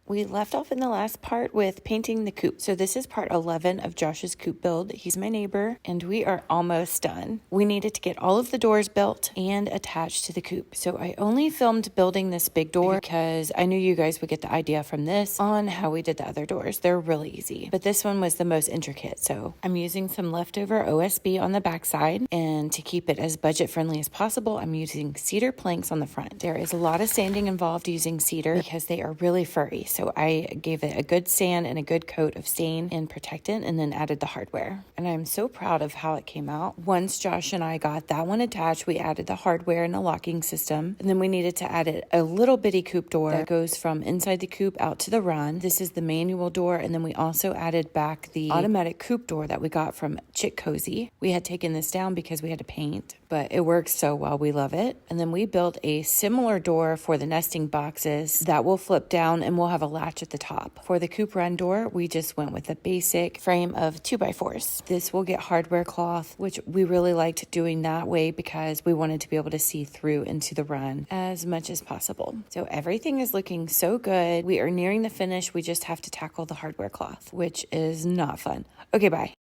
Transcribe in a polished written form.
We left off in the last part with painting the coop. So this is part 11 of Josh's coop build. He's my neighbor and we are almost done. We needed to get all of the doors built and attached to the coop. So I only filmed building this big door because I knew you guys would get the idea from this on how we did the other doors. They're really easy, but this one was the most intricate. So I'm using some leftover OSB on the backside, and to keep it as budget friendly as possible, I'm using cedar planks on the front. There is a lot of sanding involved using cedar because they are really furry. So I gave it a good sand and a good coat of stain and protectant and then added the hardware. And I'm so proud of how it came out. Once Josh and I got that one attached, we added the hardware and a locking system. And then we needed to add a little bitty coop door that goes from inside the coop out to the run. This is the manual door. And then we also added back the automatic coop door that we got from Chick Cozy. We had taken this down because we had to paint, but it works so well. We love it. And then we built a similar door for the nesting boxes that will flip down and we'll have a latch at the top. For the coop run door, we just went with a basic frame of 2x4s. This will get hardware cloth, which we really liked doing that way because we wanted to be able to see through into the run as much as possible. So everything is looking so good. We are nearing the finish. We just have to tackle the hardware cloth, which is not fun. Okay, bye.